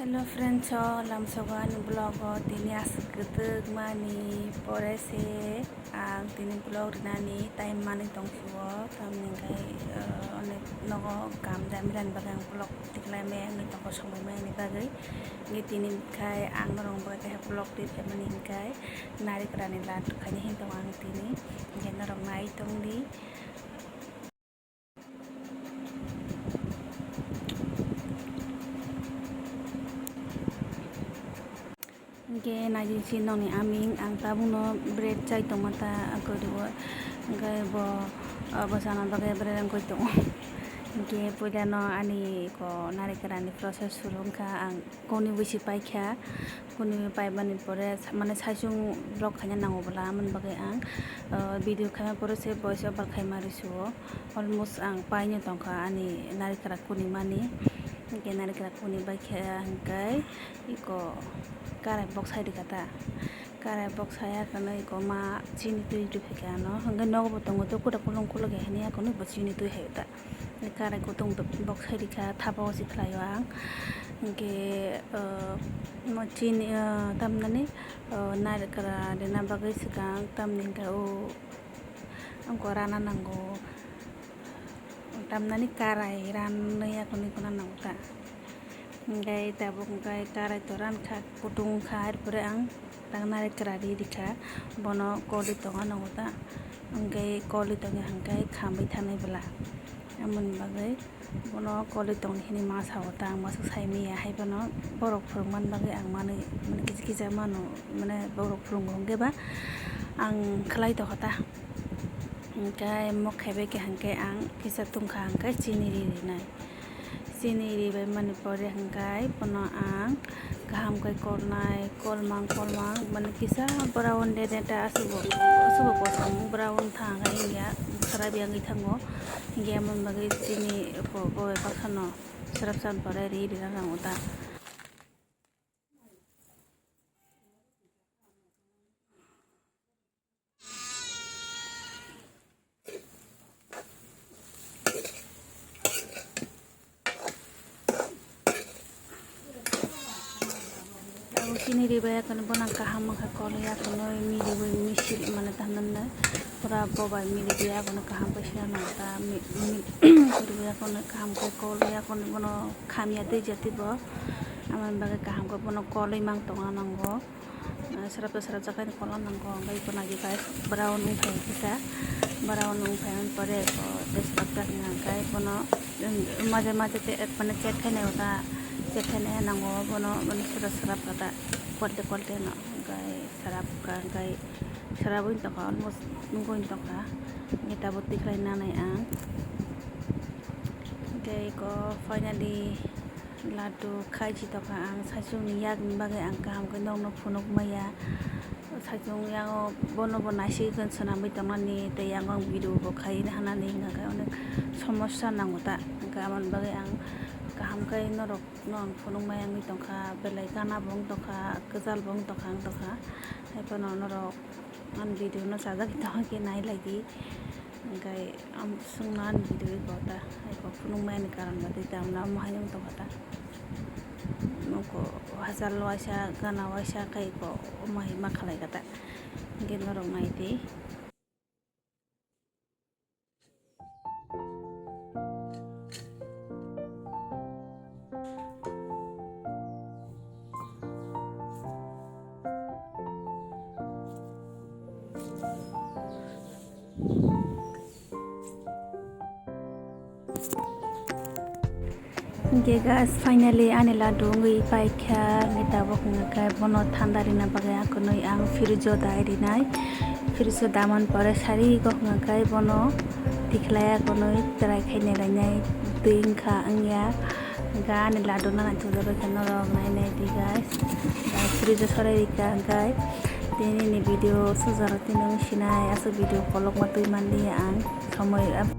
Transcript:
Hello friends, lamsogan blog tini asketek mani porese ang tini blog nani time mani tongsuo tamni kai onek nogo kam damiran bagang blog tiklai me ang tongko somo me ni bagai ni tini kai ang norong bagai blog ti mani kai nari krani lat kani hintong ang tini ngen norong nai tongdi ke naji sino ni aming ang tabuno bread chai tomata ako diwa ngai bo sana bagai bread ang koi tong ke pudano ani ko nari karani process surungka ang koni bisi paikha koni pai bani pore mane saisung blog khanya nangobla man bagai ang video khama pore se voice over khai marisuo almost ang paine tongka ani nari kara koni mani ke nari kara koni baikha hangkai iko karai box hai dikata karai box hai kana iko ma chini tui tu pheka no hanga nogo botong to kuda kulong kulo ge henia kono bo chini tui heta karai ko tong box hai dikha thabo si khlayo ang ge mo chini tamnani nar kara dena bagai sikang tamning ka o angko rana nango tamnani karai ran ya kono kono nangta ngai tabuk ngai karai toran kha kutung khar pore ang tangnare krari dikha bono koli tonga nangota ngai koli tonga hangkai khambai thanai bala amon bagai bono koli tong hini ma sawata ang masak saimi ya hai bono borok phurman bagai ang mane kiji kiji mano mane borok phurung ge ba ang khlai to khata ngai mok khebe ke hangkai ang kisa tungkha hangkai chini ri nai chini ribai mani pore hangkai pono ang kaham kai kolmang mani kisa brown de ta asubo posong brown thangai ya sarabi ang ithango nge mon bagai chini ko boy pakhano sarapsan pore ri rang uta chini ribaya kan bonang kaham ka kolya kono mi ribai misil mane tananna pura bobai mi ribaya kono kaham pasya na ta mi ribaya kono kaham ko kolya kono bono khamya de jati bo aman baga kaham ko bono kolai mang tonga nango sarap jakai kola nango ngai kona ji kai brown upai kita brown upai an pore ko desbakta ngai bono maje te pane chat khane uta cekhane nango bono sarap kata kolte no gai sarap ka gai sarabuin to ka almost nungguin to ka ngita buti klai nanai ang gai ko finally laddu khai chi to ka ang saisung yak bagai ang kam ko nong no phunuk maya saisung yang bono bonasi kan sanamai tamani te yang ang video bo khai na hanani ngaga onek সমস্যা nangota gaman bagai ang kaham kai norok non phunung mayang ni tongkha belai kana bong tongkha kajal bong tongkha hai pano norok an video no sajak to ke nai lagi gai am sungnan video ko ta hai ko phunung mayang ni karan badai tam na mahayong to kata moko hasal waisa kana waisa kai ko mahi makhalai kata gen norok nai ti Okay guys, finally ani laddu ngi paikha ngi tabok ngakai bono thandari na bagai ako noi ang firijo dairi nai firijo daman pore sari ko ngakai bono tikhlaya ko noi trai khaine lainai tuingkha angya ga ani laddu na chudoro khano rok nai nai di guys firijo sarai ka ngai tini ni video sujaro tinong sinai aso video kolok matui mandi ang সময়